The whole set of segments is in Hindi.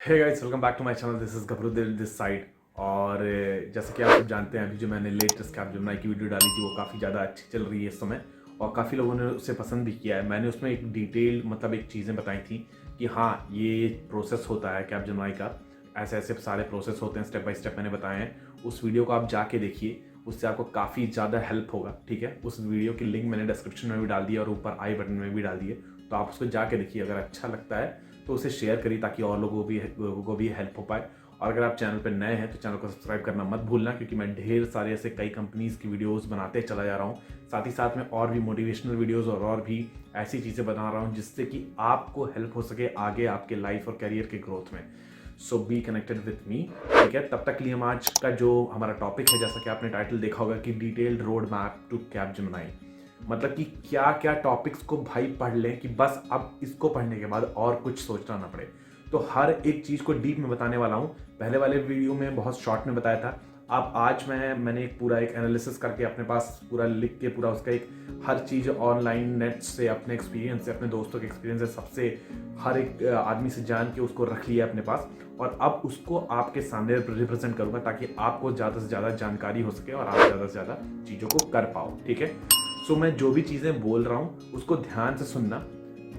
Hey guys, welcome back to my channel. This is Gabruddin this side. और जैसे कि आप सब जानते हैं, अभी जो मैंने लेटेस्ट कैपजेमिनी की वीडियो डाली थी वो काफ़ी ज़्यादा अच्छी चल रही है इस समय, और काफ़ी लोगों ने उसे पसंद भी किया है। मैंने उसमें एक डिटेल एक चीज़ें बताई थी कि हाँ, ये प्रोसेस होता है कैपजेमिनी का, ऐसे ऐसे सारे प्रोसेस होते हैं, स्टेप बाय स्टेप मैंने बताए हैं। उस वीडियो को आप जाके देखिए, उससे आपको काफ़ी ज़्यादा हेल्प होगा। ठीक है, उस वीडियो की लिंक मैंने डिस्क्रिप्शन में भी डाल दी है और ऊपर आई बटन में भी डाल दी है, तो आप उसको जाके देखिए। अगर अच्छा लगता है तो उसे शेयर करिए ताकि और लोगों को भी हेल्प हो पाए। और अगर आप चैनल पर नए हैं तो चैनल को सब्सक्राइब करना मत भूलना, क्योंकि मैं ढेर सारे ऐसे कई कंपनीज़ की वीडियोस बनाते चला जा रहा हूँ। साथ ही साथ में और भी मोटिवेशनल वीडियोस और भी ऐसी चीज़ें बना रहा हूँ जिससे कि आपको हेल्प हो सके आगे आपके लाइफ और करियर के ग्रोथ में। सो बी कनेक्टेड विथ मी। ठीक है, तब तक के लिए हम आज का जो हमारा टॉपिक है, जैसा कि आपने टाइटल देखा होगा कि detailed road map to Capgemini, मतलब कि क्या क्या टॉपिक्स को भाई पढ़ लें कि बस अब इसको पढ़ने के बाद और कुछ सोचना ना पड़े। तो हर एक चीज़ को डीप में बताने वाला हूँ। पहले वाले वीडियो में बहुत शॉर्ट में बताया था। अब आज मैंने एक एनालिसिस करके अपने पास पूरा लिख के पूरा उसका एक हर चीज़ ऑनलाइन नेट से, अपने एक्सपीरियंस से, अपने दोस्तों के एक्सपीरियंस से, सबसे हर एक आदमी से जान के उसको रख लिया अपने पास, और अब उसको आपके सामने रिप्रेजेंट करूंगा ताकि आपको ज़्यादा से ज़्यादा जानकारी हो सके और आप ज़्यादा से ज़्यादा चीज़ों को कर पाओ। ठीक है, सो मैं जो भी चीज़ें बोल रहा हूँ उसको ध्यान से सुनना,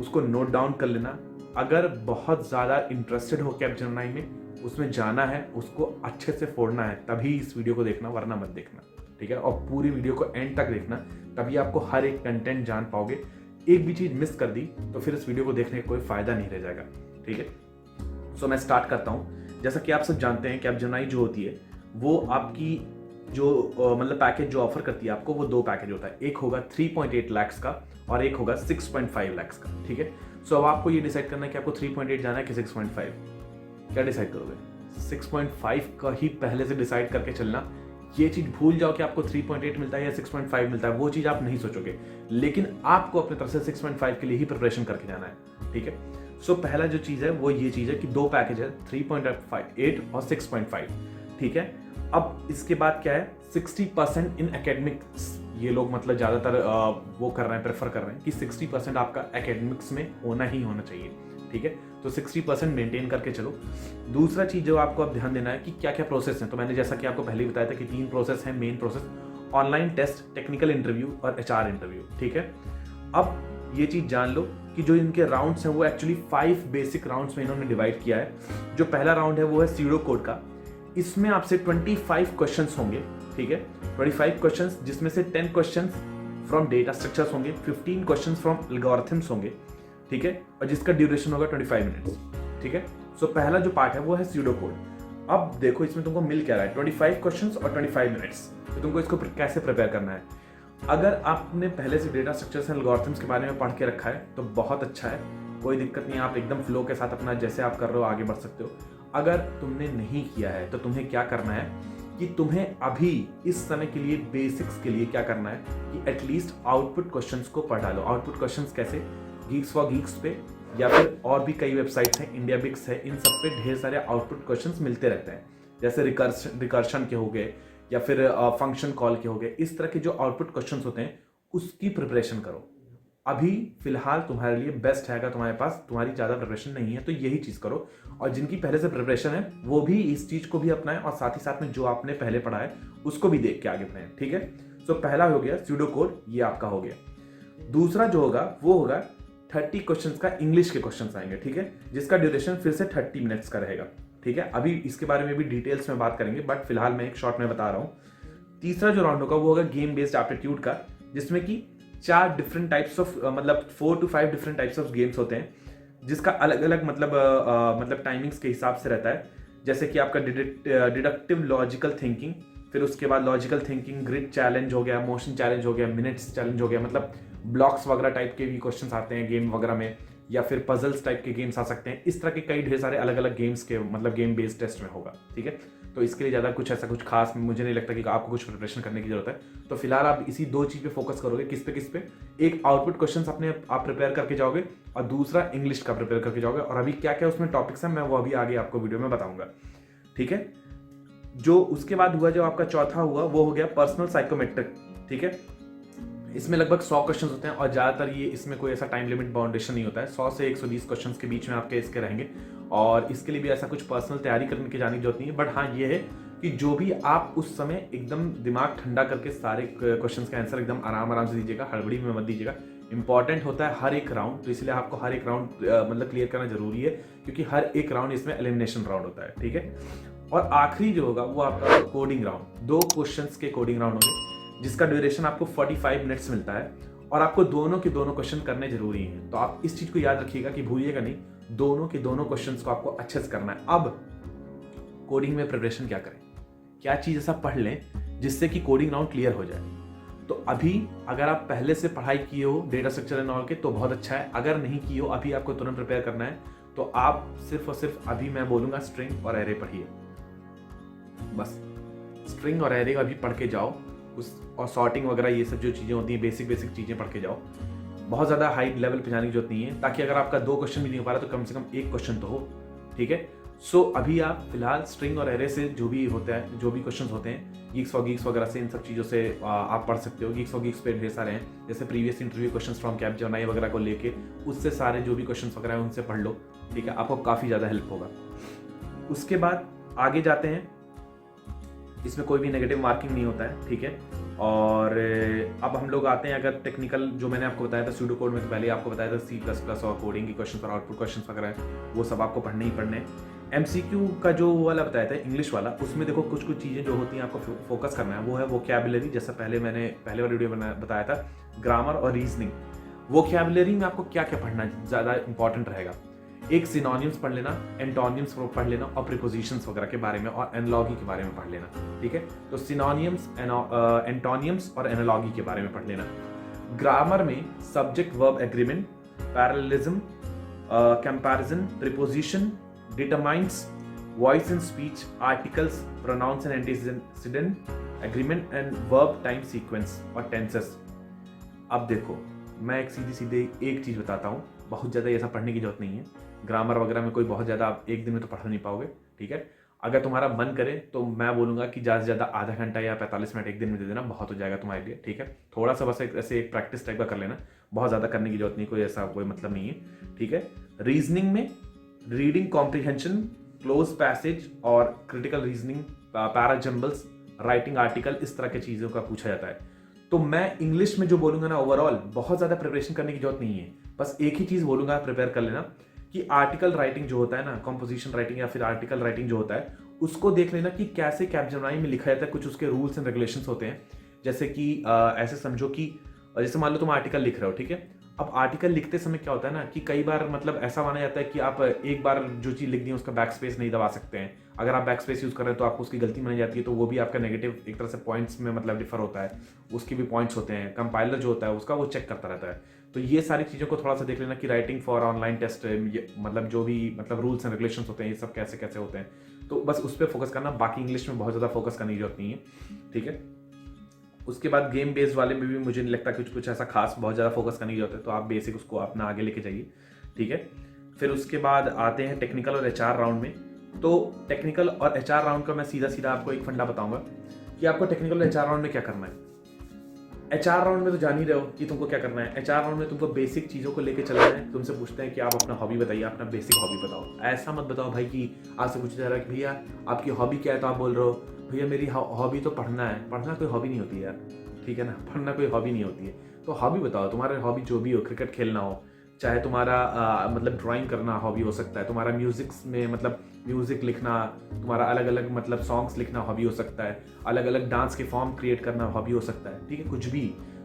उसको नोट डाउन कर लेना। अगर बहुत ज़्यादा इंटरेस्टेड हो कैपजेमिनी में, उसमें जाना है, उसको अच्छे से फोड़ना है, तभी इस वीडियो को देखना, वरना मत देखना। ठीक है, और पूरी वीडियो को एंड तक देखना, तभी आपको हर एक कंटेंट जान पाओगे। एक भी चीज़ मिस कर दी तो फिर इस वीडियो को देखने का कोई फ़ायदा नहीं रह जाएगा। ठीक है, सो मैं स्टार्ट करता हूँ। जैसा कि आप सब जानते हैं, कैपजेमिनी जो होती है वो आपकी जो पैकेज जो ऑफर करती है आपको, वो दो पैकेज होता है। एक होगा 3.8 लाख का और एक होगा 6.5 लाख का। ठीक है, सो अब आपको ये डिसाइड करना है कि आपको 3.8 जाना है कि 6.5। क्या डिसाइड करोगे? 6.5 का ही पहले से डिसाइड करके चलना। ये चीज भूल जाओ कि आपको 3.8 मिलता है या 6.5 मिलता है, वो चीज आप नहीं सोचोगे, लेकिन आपको अपनी तरफ से 6.5 के लिए ही प्रिपरेशन करके जाना है। ठीक है, सो पहला जो चीज है वो ये चीज है कि दो पैकेज है, 3.8 और 6.5। ठीक है, अब इसके बाद क्या है, 60% इन एकेडमिक्स। ये लोग ज्यादातर वो कर रहे हैं, प्रेफर कर रहे हैं कि 60% आपका एकेडमिक्स में होना ही होना चाहिए। ठीक है, तो 60% मेंटेन करके चलो। दूसरा चीज जो आपको अब ध्यान देना है कि क्या क्या प्रोसेस है। तो मैंने जैसा कि आपको पहले ही बताया था कि 3 प्रोसेस है main process: online test, technical interview और एचआर इंटरव्यू। ठीक है, अब ये चीज जान लो कि जो इनके राउंड्स हैं वो एक्चुअली 5 बेसिक राउंड्स में इन्होंने डिवाइड किया है। जो पहला राउंड है वो है सीडो कोड का। इसमें आपसे 25 क्वेश्चंस होंगे। ठीक है, 25 क्वेश्चंस, जिसमें से 10 क्वेश्चंस फ्रॉम डेटा स्ट्रक्चर्स होंगे, 15 क्वेश्चंस फ्रॉम एल्गोरिथम्स होंगे। ठीक है, और जिसका ड्यूरेशन होगा 25 मिनट्स। ठीक है, सो पहला जो पार्ट है वो है सीडो कोड। अब देखो इसमें तुमको मिल क्या रहा है, 25 क्वेश्चंस और 25 मिनट्स। तो तुमको इसको कैसे प्रिपेयर करना है। अगर आपने पहले से डेटा स्ट्रक्चर्स एंड एल्गोरिथम्स के बारे में पढ़ के रखा है तो बहुत अच्छा है, कोई दिक्कत नहीं है, आप एकदम फ्लो के साथ अपना जैसे आप कर रहे हो आगे बढ़ सकते हो। अगर तुमने नहीं किया है तो तुम्हें क्या करना है कि तुम्हें अभी इस समय के लिए बेसिक्स के लिए क्या करना है कि एटलीस्ट आउटपुट क्वेश्चंस को पढ़ डालो। आउटपुट क्वेश्चंस कैसे? गीक्स फॉर गीक्स पे या फिर और भी कई वेबसाइट्स हैं, इंडिया बिक्स है, इन सब पे ढेर सारे आउटपुट क्वेश्चंस मिलते रहते हैं। जैसे रिकर्शन के हो गए या फिर फंक्शन कॉल के हो गए, इस तरह के जो आउटपुट क्वेश्चंस होते हैं उसकी प्रिपरेशन करो। अभी फिलहाल तुम्हारे लिए बेस्ट है, अगर तुम्हारे पास तुम्हारी ज़्यादा प्रिपरेशन नहीं है तो यही चीज़ करो। और जिनकी पहले से प्रिपरेशन है वो भी इस चीज़ को भी अपनाएं, और साथ ही साथ में जो आपने पहले पढ़ा है उसको भी देख के आगे बढ़ें। ठीक है, सो पहला हो गया स्यूडो कोड, ये आपका हो गया। दूसरा जो होगा वो होगा 30 क्वेश्चंस का इंग्लिश के क्वेश्चंस आएंगे। ठीक है, जिसका ड्यूरेशन फिर से 30 मिनट्स का रहेगा। ठीक है, अभी इसके बारे में भी डिटेल्स में बात करेंगे, बट फिलहाल मैं एक शॉर्ट में बता रहा हूँ। तीसरा जो राउंड होगा वो होगा गेम बेस्ड एप्टीट्यूड का, जिसमें कि 4 different types of 4 to 5 different types of games होते हैं, जिसका अलग अलग टाइमिंग्स के हिसाब से रहता है। जैसे कि आपका डिडक्टिव लॉजिकल थिंकिंग, फिर उसके बाद लॉजिकल थिंकिंग, ग्रिड चैलेंज हो गया, मोशन चैलेंज हो गया, मिनट्स चैलेंज हो गया, ब्लॉक्स वगैरह टाइप के भी क्वेश्चंस आते हैं गेम वगैरह में, या फिर पजल्स टाइप के गेम्स आ सकते हैं। इस तरह के कई ढेर सारे अलग अलग गेम्स के गेम बेस्ड टेस्ट में होगा। ठीक है, तो इसके लिए ज़्यादा कुछ ऐसा कुछ खास मुझे नहीं लगता कि आपको कुछ प्रिपरेशन करने की जरूरत है। तो फिलहाल आप इसी दो चीज़ पे फोकस करोगे। किस पे? एक आउटपुट क्वेश्चंस अपने आप प्रिपेयर करके जाओगे, और दूसरा इंग्लिश का प्रिपेयर करके जाओगे। और अभी क्या क्या उसमें टॉपिक्स हैं मैं वो अभी आगे आपको वीडियो में बताऊंगा। ठीक है, जो उसके बाद हुआ, जो आपका चौथा हुआ वो हो गया पर्सनल साइकोमेट्रिक। ठीक है, इसमें लगभग 100 क्वेश्चंस होते हैं और ज़्यादातर ये इसमें कोई ऐसा टाइम लिमिट बाउंडेशन नहीं होता है। 100 से 120 क्वेश्चंस के बीच में आपके इसके रहेंगे और इसके लिए भी ऐसा कुछ पर्सनल तैयारी करने की जाने की जरूरत नहीं है। बट हाँ ये है कि जो भी आप उस समय एकदम दिमाग ठंडा करके सारे क्वेश्चंस का आंसर एकदम आराम से दीजिएगा, हड़बड़ी में मत दीजिएगा। इंपॉर्टेंट होता है हर एक राउंड, तो इसलिए आपको हर एक राउंड मतलब क्लियर करना जरूरी है, क्योंकि हर एक राउंड इसमें एलिमिनेशन राउंड होता है, ठीक है। और आखिरी जो होगा वो आपका कोडिंग राउंड, 2 क्वेश्चंस के कोडिंग राउंड होंगे जिसका ड्यूरेशन आपको 45 मिनट्स मिलता है और आपको दोनों के दोनों क्वेश्चन करने जरूरी हैं। तो आप इस चीज को याद रखिएगा कि भूलिएगा नहीं, दोनों के दोनों क्वेश्चंस को आपको अच्छे से करना है। अब कोडिंग में प्रिपरेशन क्या करें, क्या चीज ऐसा पढ़ लें जिससे कि कोडिंग राउंड क्लियर हो जाए। तो अभी अगर आप पहले से पढ़ाई किए हो डेटा स्ट्रक्चर एंड ऑल के तो बहुत अच्छा है, अगर नहीं किए हो अभी आपको तुरंत प्रिपेयर करना है तो आप सिर्फ और सिर्फ अभी मैं बोलूंगा स्ट्रिंग और एरे पढ़िए। बस स्ट्रिंग और एरे अभी पढ़ के जाओ, उस और सॉर्टिंग वगैरह ये सब जो चीज़ें होती हैं बेसिक चीज़ें पढ़ के जाओ। बहुत ज़्यादा हाई लेवल पे जाने की जरूरत नहीं है, ताकि अगर आपका 2 क्वेश्चन भी नहीं हो पा रहा तो कम से कम 1 क्वेश्चन तो हो, ठीक है। सो अभी आप फिलहाल स्ट्रिंग और एरे से जो भी होता है, जो भी क्वेश्चन होते हैं गीक्स फॉर गीक्स वगैरह से, इन सब चीज़ों से आप पढ़ सकते हो। गीक्स फॉर गीक्स पे ढेर सारे हैं, जैसे previous interview question from Capgemini वगैरह को लेके, उससे सारे जो भी क्वेश्चन वगैरह हैं उनसे पढ़ लो, ठीक है, आपको काफ़ी ज़्यादा हेल्प होगा। उसके बाद आगे जाते हैं, इसमें कोई भी नेगेटिव मार्किंग नहीं होता है, ठीक है। और अब हम लोग आते हैं अगर टेक्निकल, जो मैंने आपको बताया था सूडो कोड में, तो पहले आपको बताया था C++ और कोडिंग के क्वेश्चन और आउटपुट क्वेश्चन वगैरह वो सब आपको पढ़ने ही पढ़ने। MCQ का जो वाला बताया था इंग्लिश वाला, उसमें देखो कुछ चीज़ें जो होती हैं आपको फोकस करना है, वो है वोकैबुलरी, जैसा मैंने पहले वाली वीडियो में बताया था, ग्रामर और रीजनिंग। वोकैबुलरी में आपको क्या क्या पढ़ना ज़्यादा इंपॉर्टेंट रहेगा, एक सिनोनिम्स पढ़ लेना, एंटोनिम्स पढ़ लेना और प्रीपोजिशंस वगैरह के बारे में और एनालॉगी के बारे में पढ़ लेना, ठीक है। तो सिनोनिम्स, एंटोनिम्स और एनालॉगी के बारे में पढ़ लेना। ग्रामर में subject verb agreement, parallelism, comparison, preposition, determines, voice and speech, articles, pronouns and antecedent, agreement and verb time sequence और टेंसेस। अब देखो मैं एक सीधे एक चीज़ बताता हूँ, बहुत ज़्यादा ऐसा पढ़ने की जरूरत नहीं है। ग्रामर वगैरह में कोई बहुत ज़्यादा आप एक दिन में तो पढ़ नहीं पाओगे, ठीक है। अगर तुम्हारा मन करे तो मैं बोलूँगा कि ज़्यादा से ज़्यादा आधा घंटा या 45 मिनट एक दिन में दे देना, बहुत हो जाएगा तुम्हारे लिए, ठीक है। थोड़ा सा बस ऐसे एक प्रैक्टिस टाइप का कर लेना, बहुत ज़्यादा करने की जरूरत नहीं, कोई ऐसा कोई मतलब नहीं है, ठीक है। रीजनिंग में रीडिंग कॉम्प्रिहेंशन, क्लोज पैसेज और critical reasoning, parajumbles, writing article, इस तरह की चीज़ों का पूछा जाता है। तो मैं इंग्लिश में जो बोलूंगा ना, ओवरऑल बहुत ज़्यादा प्रिपरेशन करने की जरूरत नहीं है, बस एक ही चीज़ बोलूंगा प्रिपेयर कर लेना कि आर्टिकल राइटिंग जो होता है ना, कंपोजिशन राइटिंग या फिर आर्टिकल राइटिंग जो होता है, उसको देख लेना कि कैसे कैपजेमिनी में लिखा जाता है। कुछ उसके रूल्स एंड रेगुलेशंस होते हैं, जैसे कि ऐसे समझो कि जैसे मान लो तुम आर्टिकल लिख रहे हो, ठीक है। अब आर्टिकल लिखते समय क्या होता है ना कि कई बार मतलब ऐसा माना जाता है कि आप एक बार जो चीज़ लिख दी है उसका बैक स्पेस नहीं दबा सकते हैं। अगर आप बैक स्पेस यूज़ कर रहे हैं तो आपको उसकी गलती मानी जाती है, तो वो भी आपका नेगेटिव एक तरह से पॉइंट्स में मतलब डिफर होता है, उसके भी पॉइंट्स होते हैं। कंपाइलर जो होता है उसका वो चेक करता रहता है। तो ये सारी चीज़ों को थोड़ा सा देख लेना कि राइटिंग फॉर ऑनलाइन टेस्ट, मतलब जो भी मतलब रूल्स एंड रेगुलेशंस होते हैं ये सब कैसे कैसे होते हैं, तो बस उस पर फोकस करना। बाकी इंग्लिश में बहुत ज़्यादा फोकस करने की जरूरत नहीं है, ठीक है। उसके बाद गेम बेस्ड वाले में भी मुझे नहीं लगता कुछ ऐसा खास बहुत ज़्यादा फोकस करने की जरूरत है, तो आप बेसिक उसको अपना आगे लेके जाइए, ठीक है। फिर उसके बाद आते हैं टेक्निकल और HR राउंड में। तो टेक्निकल और HR राउंड का मैं सीधा आपको एक फंडा बताऊंगा कि आपको टेक्निकल और HR राउंड में क्या करना है। HR राउंड में तो जान ही रहे हो कि तुमको क्या करना है। HR राउंड में तुमको बेसिक चीज़ों को लेके चलना है। तुमसे पूछते हैं कि आप अपना हॉबी बताइए, अपना बेसिक हॉबी बताओ। ऐसा मत बताओ भाई कि आपसे पूछा जा रहा है कि भैया आपकी हॉबी क्या है, तो आप बोल रहे हो भैया मेरी हॉबी तो पढ़ना है। पढ़ना कोई हॉबी नहीं होती है यार, ठीक है ना, पढ़ना कोई हॉबी नहीं होती है। तो हॉबी बताओ, तुम्हारा हॉबी जो भी हो, क्रिकेट खेलना हो, चाहे तुम्हारा मतलब ड्राइंग करना हॉबी हो सकता है, तुम्हारा म्यूजिक में मतलब म्यूजिक लिखना, तुम्हारा अलग अलग मतलब सॉन्ग्स लिखना हॉबी हो सकता है, अलग अलग डांस के फॉर्म क्रिएट करना हॉबी हो सकता है, ठीक है। कुछ भी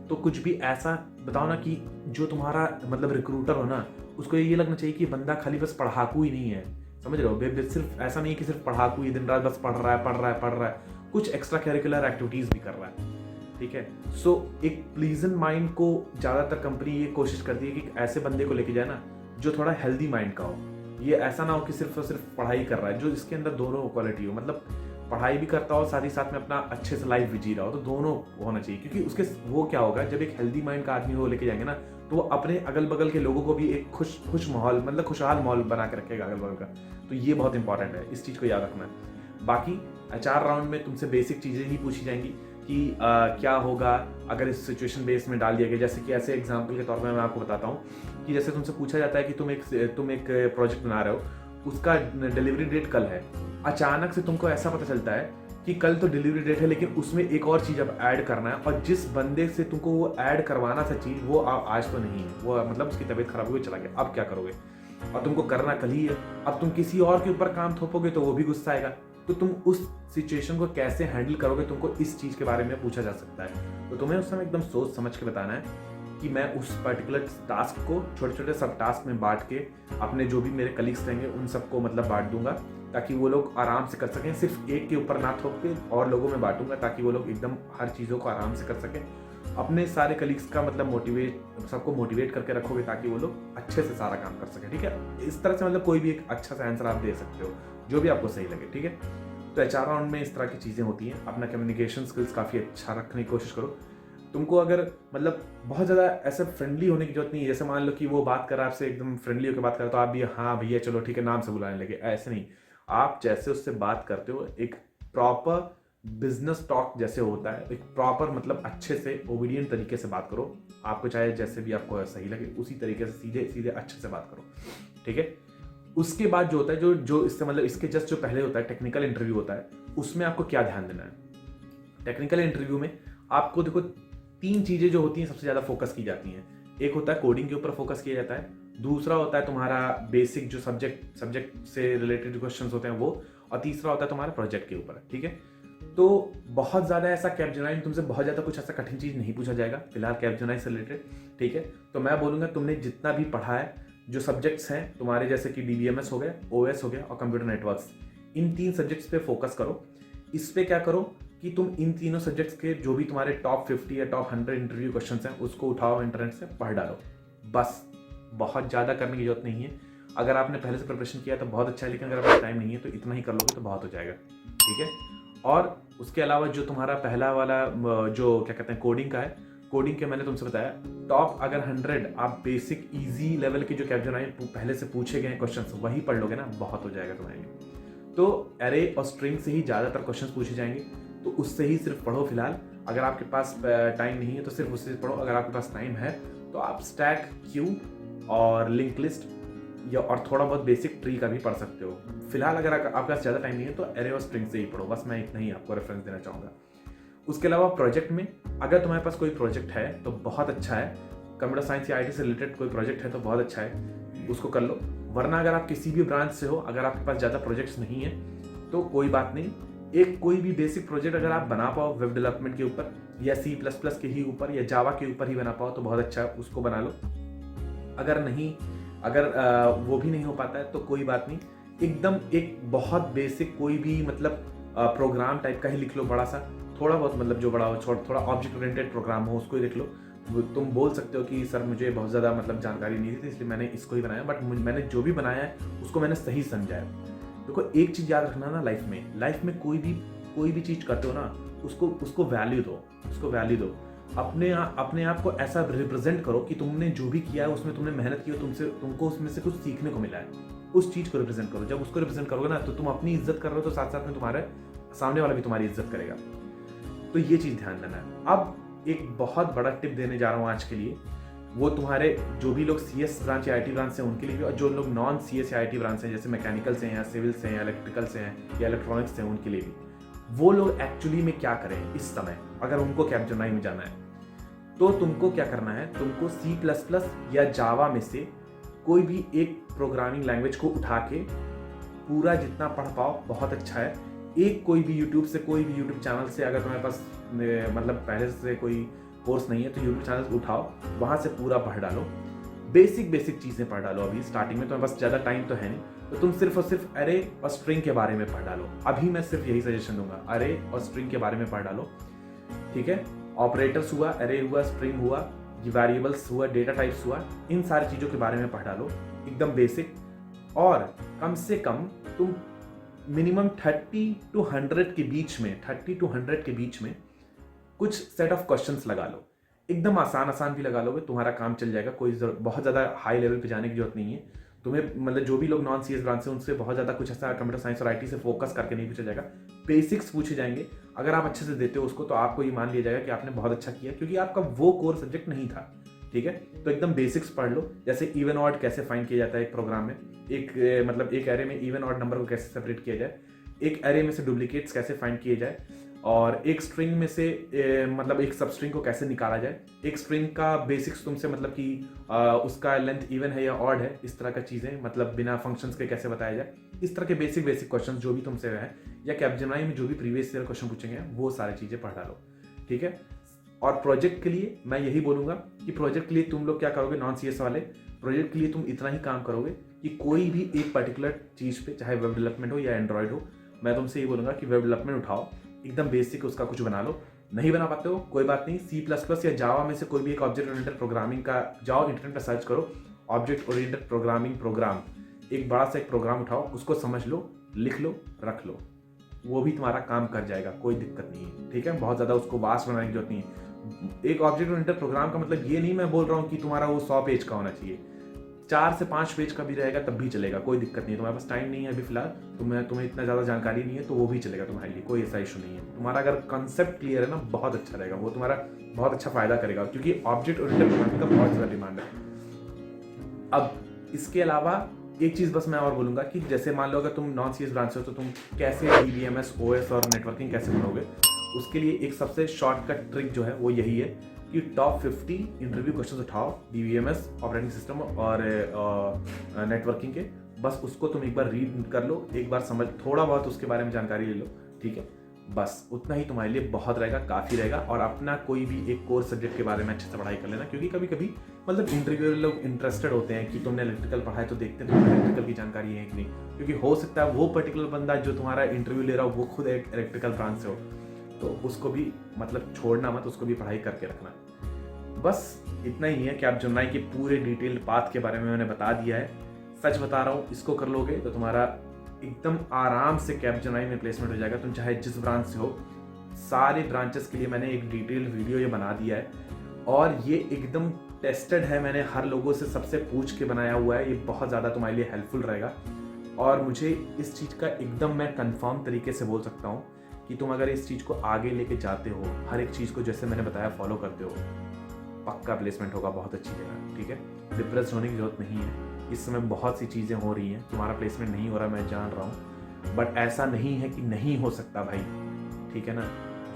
तो कुछ भी ऐसा बताओ ना कि जो तुम्हारा मतलब रिक्रूटर हो ना, उसको ये लगना चाहिए कि बंदा खाली बस पढ़ाकू ही नहीं है, समझ रहे हो। सिर्फ ऐसा नहीं कि सिर्फ पढ़ाकू ही दिन रात बस पढ़ रहा है, कुछ एक्स्ट्रा करिकुलर एक्टिविटीज भी कर रहा है, ठीक है। सो एक प्लीजेंट माइंड को ज़्यादातर कंपनी ये कोशिश करती है कि ऐसे बंदे को लेके जाए ना जो थोड़ा हेल्दी माइंड का हो। ये ऐसा ना हो कि सिर्फ और सिर्फ पढ़ाई कर रहा है, जो इसके अंदर दोनों क्वालिटी हो, मतलब पढ़ाई भी करता हो साथ ही साथ में अपना अच्छे से लाइफ भी जी रहा हो, तो दोनों होना चाहिए। क्योंकि उसके वो क्या होगा, जब एक हेल्दी माइंड का आदमी वो लेके जाएंगे ना, तो वो अपने अगल बगल के लोगों को भी एक खुश माहौल मतलब खुशहाल माहौल बना के रखेगा अगल बगल का। तो ये बहुत इंपॉर्टेंट है, इस चीज़ को याद रखना है। बाकी HR राउंड में तुमसे बेसिक चीज़ें ही पूछी जाएंगी, कि क्या होगा अगर इस सिचुएशन बेस में डाल दिया गया। जैसे कि ऐसे एग्जांपल के तौर पर मैं आपको बताता हूँ कि जैसे तुमसे पूछा जाता है कि तुम एक प्रोजेक्ट बना रहे हो, उसका डिलीवरी डेट कल है। अचानक से तुमको ऐसा पता चलता है कि कल तो डिलीवरी डेट है, लेकिन उसमें एक और चीज़ अब ऐड करना है, और जिस बंदे से तुमको वो ऐड करवाना था चीज़, वो आज तो नहीं है, वो मतलब उसकी तबीयत खराब हुई चला गया। अब क्या करोगे? और तुमको करना कल ही है। अब तुम किसी और के ऊपर काम थोपोगे तो वो भी गुस्सा आएगा। तो तुम उस सिचुएशन को कैसे हैंडल करोगे, तुमको इस चीज़ के बारे में पूछा जा सकता है। तो तुम्हें उस समय एकदम सोच समझ के बताना है कि मैं उस पर्टिकुलर टास्क को छोटे छोटे सब टास्क में बांट के अपने जो भी मेरे कलीग्स रहेंगे उन सबको मतलब बांट दूंगा, ताकि वो लोग आराम से कर सकें। सिर्फ एक के ऊपर ना थोप के और लोगों में बांटूंगा, ताकि वो लोग एकदम हर चीज़ों को आराम से कर सकें। अपने सारे कलीग्स का मतलब सबको मोटिवेट करके रखोगे, ताकि वो लोग अच्छे से सारा काम कर सकें। ठीक है, इस तरह से मतलब कोई भी एक अच्छा सा आंसर आप दे सकते हो, जो भी आपको सही लगे। ठीक है, तो HR राउंड में इस तरह की चीज़ें होती हैं। अपना कम्युनिकेशन स्किल्स काफ़ी अच्छा रखने की कोशिश करो। तुमको अगर मतलब बहुत ज़्यादा ऐसे फ्रेंडली होने की जरूरत नहीं है। जैसे मान लो कि वो बात कर रहा है आपसे, एकदम फ्रेंडली होकर बात कर रहा है, तो आप भी हाँ भैया चलो ठीक है नाम से बुलाने लगे, ऐसे नहीं। आप जैसे उससे बात करते हो, एक प्रॉपर बिजनेस टॉक जैसे होता है, एक प्रॉपर मतलब अच्छे से ओबीडियंट तरीके से बात करो। आपको चाहे जैसे भी आपको सही लगे उसी तरीके से सीधे सीधे अच्छे से बात करो। ठीक है, उसके बाद जो होता है, जो इससे मतलब इसके जस्ट जो पहले होता है टेक्निकल इंटरव्यू होता है, उसमें आपको क्या ध्यान देना है। टेक्निकल इंटरव्यू में आपको देखो 3 चीजें जो होती हैं सबसे ज्यादा फोकस की जाती हैं। एक होता है कोडिंग के ऊपर फोकस किया जाता है, दूसरा होता है तुम्हारा बेसिक जो सब्जेक्ट से रिलेटेड क्वेश्चंस होते हैं वो, और तीसरा होता है तुम्हारा प्रोजेक्ट के ऊपर। ठीक है, तो बहुत ज्यादा ऐसा कैपजेमिनी तुमसे बहुत ज्यादा कुछ ऐसा कठिन चीज नहीं पूछा जाएगा फिलहाल कैपजेमिनी से रिलेटेड। ठीक है, तो मैं बोलूंगा तुमने जितना भी पढ़ा है, जो सब्जेक्ट्स हैं तुम्हारे, जैसे कि DBMS हो गया, OS हो गया और कंप्यूटर नेटवर्क्स, इन 3 सब्जेक्ट्स पे फोकस करो। इस पे क्या करो कि तुम इन तीनों सब्जेक्ट्स के जो भी तुम्हारे टॉप 50 या टॉप 100 इंटरव्यू क्वेश्चंस हैं उसको उठाओ, इंटरनेट से पढ़ डालो। बस, बहुत ज़्यादा करने की जरूरत नहीं है। अगर आपने पहले से प्रिपरेशन किया तो बहुत अच्छा है, लेकिन अगर आपका टाइम नहीं है तो इतना ही कर लोगे तो बहुत हो जाएगा। ठीक है, और उसके अलावा जो तुम्हारा पहला वाला जो क्या कहते हैं कोडिंग का है, कोडिंग के मैंने तुमसे बताया टॉप अगर 100 आप बेसिक इजी लेवल के जो कैपजेमिनी पहले से पूछे गए क्वेश्चंस वही पढ़ लोगे ना, बहुत हो जाएगा तुम्हारे लिए। तो एरे और स्ट्रिंग से ही ज़्यादातर क्वेश्चंस पूछे जाएंगे, तो उससे ही सिर्फ पढ़ो फिलहाल। अगर आपके पास टाइम नहीं है तो सिर्फ उससे पढ़ो। अगर आपके पास टाइम है तो आप स्टैक, क्यू और लिंक लिस्ट या और थोड़ा बहुत बेसिक ट्री का भी पढ़ सकते हो। फिलहाल अगर आपके पास ज़्यादा टाइम नहीं है तो एरे और स्ट्रिंग से ही पढ़ो। बस मैं इतना ही आपको रेफरेंस देना चाहूँगा। उसके अलावा प्रोजेक्ट में अगर तुम्हारे पास कोई प्रोजेक्ट है तो बहुत अच्छा है। कंप्यूटर साइंस या IT से रिलेटेड कोई प्रोजेक्ट है तो बहुत अच्छा है, उसको कर लो। वरना अगर आप किसी भी ब्रांच से हो, अगर आपके पास ज़्यादा प्रोजेक्ट्स नहीं है तो कोई बात नहीं, एक कोई भी बेसिक प्रोजेक्ट अगर आप बना पाओ वेब डेवलपमेंट के ऊपर या C++ के ही ऊपर या जावा के ऊपर ही बना पाओ तो बहुत अच्छा है, उसको बना लो। अगर वो भी नहीं हो पाता है तो कोई बात नहीं, एकदम एक बहुत बेसिक कोई भी मतलब प्रोग्राम टाइप का ही लिख लो, बड़ा सा, थोड़ा बहुत मतलब जो बड़ा हो, थोड़ा ऑब्जेक्ट ओरिएंटेड प्रोग्राम हो उसको ही लिख लो। तुम बोल सकते हो कि सर मुझे बहुत ज़्यादा मतलब जानकारी नहीं थी इसलिए मैंने इसको ही बनाया, बट मैंने जो भी बनाया है उसको मैंने सही समझा है। देखो एक चीज़ याद रखना ना, लाइफ में कोई भी चीज़ करते हो ना, उसको वैल्यू दो, अपने आप को ऐसा रिप्रेजेंट करो कि तुमने जो भी किया है उसमें तुमने मेहनत की हो, तुमको उसमें से कुछ सीखने को मिला है, उस चीज़ को रिप्रेजेंट करो। जब उसको रिप्रेजेंट करोगे ना तो तुम अपनी इज्जत कर रहे हो तो साथ साथ में तुम्हारे सामने वाला भी तुम्हारी इज्जत करेगा। तो ये चीज़ ध्यान देना है। अब एक बहुत बड़ा टिप देने जा रहा हूँ आज के लिए, वो तुम्हारे जो भी लोग CS ब्रांच या IT ब्रांच से उनके लिए भी, और जो लोग नॉन CS या IT ब्रांच से जैसे मैकेनिकल से हैं या सिविल से हैं या इलेक्ट्रिकल से हैं या इलेक्ट्रॉनिक्स से हैं उनके लिए भी। वो लोग एक्चुअली में क्या करें इस समय, अगर उनको कैपजेमिनी में जाना है तो तुमको क्या करना है, तुमको C++ या जावा में से कोई भी एक प्रोग्रामिंग लैंग्वेज को उठा के पूरा जितना पढ़ पाओ बहुत अच्छा है। एक कोई भी यूट्यूब चैनल से, अगर तुम्हारे पास मतलब पहले से कोई कोर्स नहीं है तो यूट्यूब चैनल उठाओ, वहाँ से पूरा पढ़ डालो, बेसिक चीज़ें पढ़ डालो। अभी स्टार्टिंग में तुम्हारे पास ज़्यादा टाइम तो है नहीं, तो तुम सिर्फ और सिर्फ अरे और स्ट्रिंग के बारे में पढ़ डालो। अभी मैं सिर्फ यही सजेशन दूंगा, अरे और स्ट्रिंग के बारे में पढ़ डालो। ठीक है, ऑपरेटर्स हुआ, अरे हुआ, स्ट्रिंग हुआ, वेरिएबल्स हुआ, डेटा टाइप्स हुआ, इन सारी चीज़ों के बारे में पढ़ डालो, एकदम बेसिक। और कम से कम तुम मिनिमम 30 to 100 के बीच में कुछ सेट ऑफ क्वेश्चंस लगा लो। एकदम आसान भी लगा लोगे, तुम्हारा काम चल जाएगा। कोई बहुत ज़्यादा हाई लेवल पे जाने की जरूरत नहीं है तुम्हें। मतलब जो भी लोग नॉन CS ब्रांच से, उनसे बहुत ज़्यादा कुछ ऐसा कंप्यूटर साइंस और IT से फोकस करके नहीं पूछा जाएगा, बेसिक्स पूछे जाएंगे। अगर आप अच्छे से देते हो उसको तो आपको ये मान लिया जाएगा कि आपने बहुत अच्छा किया, क्योंकि आपका वो कोर सब्जेक्ट नहीं था। ठीक है, तो एकदम बेसिक्स पढ़ लो, जैसे इवन ऑड कैसे फाइंड किया जाता है एक प्रोग्राम में, मतलब एक एरे में इवन ऑड नंबर को कैसे सेपरेट किया जाए, एक एरे में से डुप्लीकेट्स कैसे फाइंड किए जाए, और एक स्ट्रिंग में से मतलब एक सब स्ट्रिंग को कैसे निकाला जाए, एक स्ट्रिंग का बेसिक्स तुमसे मतलब कि उसका लेंथ इवन है या ऑड है, इस तरह का चीज़ें मतलब बिना फंक्शंस के कैसे बताया जाए, इस तरह के बेसिक क्वेश्चंस जो भी तुमसे है या कैपजेमिनी में जो भी प्रीवियस ईयर क्वेश्चन पूछेंगे वो सारी चीज़ें पढ़ा लो। ठीक है, और प्रोजेक्ट के लिए मैं यही बोलूँगा कि प्रोजेक्ट के लिए तुम लोग क्या करोगे, नॉन CS वाले प्रोजेक्ट के लिए तुम इतना ही काम करोगे कि कोई भी एक पर्टिकुलर चीज़ पे, चाहे वेब डेवलपमेंट हो या एंड्रॉयड हो, मैं तुमसे ये बोलूँगा कि वेब डेवलपमेंट उठाओ, एकदम बेसिक उसका कुछ बना लो। नहीं बना पाते हो कोई बात नहीं, C++ या जावा में से कोई भी एक ऑब्जेक्ट ओरिएंटेड प्रोग्रामिंग का जाओ, इंटरनेट पर सर्च करो ऑब्जेक्ट ओरिएंटेड प्रोग्रामिंग प्रोग्राम, एक बड़ा सा एक प्रोग्राम उठाओ, उसको समझ लो, लिख लो, रख लो, वो भी तुम्हारा काम कर जाएगा, कोई दिक्कत नहीं है। ठीक है, बहुत ज़्यादा उसको वास्ट बनाने की जरूरत नहीं है। एक ऑब्जेक्ट ओरिएंटेड प्रोग्राम का मतलब ये नहीं मैं बोल रहा हूँ कि तुम्हारा वो 100 पेज का होना चाहिए, 4 से 5 पेज का भी रहेगा तब भी चलेगा, कोई दिक्कत नहीं है। तुम्हारे पास टाइम नहीं है अभी फिलहाल, तुम्हें इतना ज़्यादा जानकारी नहीं है तो वो भी चलेगा तुम्हारे लिए, कोई ऐसा इशू नहीं है। तुम्हारा अगर कंसेप्ट क्लियर है ना, बहुत अच्छा रहेगा, वो तुम्हारा बहुत अच्छा फायदा करेगा, क्योंकि ऑब्जेक्ट ओरिएंटेड प्रोग्रामिंग का बहुत ज़्यादा डिमांड है। अब इसके अलावा एक चीज़ बस मैं और बोलूँगा कि जैसे मान लो अगर तुम नॉन CS ब्रांच से हो तो तुम कैसे DBMS, OS और नेटवर्किंग कैसे बनोगे, उसके लिए एक सबसे शॉर्टकट ट्रिक जो है वो यही है कि टॉप 50 इंटरव्यू क्वेश्चंस उठाओ DBMS, ऑपरेटिंग सिस्टम और नेटवर्किंग के, बस उसको तुम एक बार रीड कर लो, एक बार समझ, थोड़ा बहुत उसके बारे में जानकारी ले लो। ठीक है, बस उतना ही तुम्हारे लिए बहुत रहेगा, काफ़ी रहेगा। और अपना कोई भी एक कोर सब्जेक्ट के बारे में अच्छे से पढ़ाई कर लेना, क्योंकि कभी कभी मतलब इंटरव्यू लोग इंटरेस्टेड होते हैं कि तुमने इलेक्ट्रिकल पढ़ाई तो देखते हैं तुम्हें इलेक्ट्रिकल की जानकारी है कि नहीं, क्योंकि हो सकता है वो पर्टिकुलर बंदा जो तुम्हारा इंटरव्यू ले रहा हो वो खुद एक इलेक्ट्रिकल ब्रांच से हो, तो उसको भी मतलब छोड़ना मत, उसको भी पढ़ाई करके रखना। बस इतना ही है कि आप जुमनाई के पूरे डिटेल्ड पाथ के बारे में मैंने बता दिया है। सच बता रहा हूँ, इसको कर लोगे तो तुम्हारा एकदम आराम से कैपजेमिनी में प्लेसमेंट हो जाएगा, तुम चाहे जिस ब्रांच से हो। सारे ब्रांचेस के लिए मैंने एक डिटेल्ड वीडियो ये बना दिया है, और ये एकदम टेस्टेड है, मैंने हर लोगों से सबसे पूछ के बनाया हुआ है, ये बहुत ज़्यादा तुम्हारे लिए हेल्पफुल रहेगा। और मुझे इस चीज़ का एकदम मैं कंफर्म तरीके से बोल सकता हूँ कि तुम अगर इस चीज़ को आगे लेके जाते हो, हर एक चीज़ को जैसे मैंने बताया फॉलो करते हो, पक्का प्लेसमेंट होगा बहुत अच्छी जगह। ठीक है, डिप्रेस होने की जरूरत नहीं है, इस समय बहुत सी चीज़ें हो रही हैं, तुम्हारा प्लेसमेंट नहीं हो रहा मैं जान रहा हूँ, बट ऐसा नहीं है कि नहीं हो सकता भाई। ठीक है ना,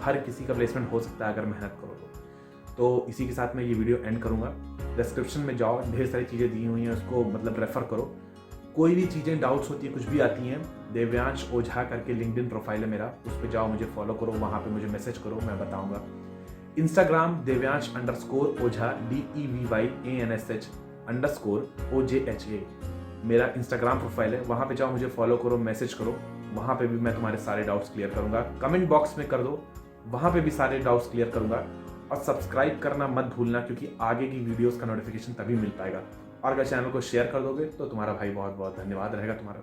हर किसी का प्लेसमेंट हो सकता है अगर मेहनत करो तो इसी के साथ मैं ये वीडियो एंड करूँगा। डिस्क्रिप्शन में जाओ, ढेर सारी चीज़ें दी हुई हैं, उसको मतलब रेफ़र करो। कोई भी चीज़ें डाउट्स होती है, कुछ भी आती हैं, देव्यांश ओझा करके लिंक्डइन प्रोफाइल है मेरा, उस पर जाओ, मुझे फॉलो करो, वहाँ पे मुझे मैसेज करो, मैं बताऊँगा। इंस्टाग्राम देव्यांश_ओझा DEVYANSH_OJHA मेरा इंस्टाग्राम प्रोफाइल है, वहाँ पे जाओ, मुझे फॉलो करो, मैसेज करो, वहाँ पे भी मैं तुम्हारे सारे डाउट्स क्लियर करूँगा। कमेंट बॉक्स में कर दो, वहाँ पे भी सारे डाउट्स क्लियर करूँगा। और सब्सक्राइब करना मत भूलना, क्योंकि आगे की वीडियोस का नोटिफिकेशन तभी मिल पाएगा। और अगर चैनल को शेयर कर दोगे तो तुम्हारा भाई बहुत बहुत धन्यवाद रहेगा तुम्हारा।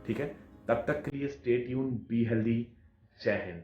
ठीक है, तब तक के लिए स्टे ट्यून, बी हेल्दी, जय हिंद।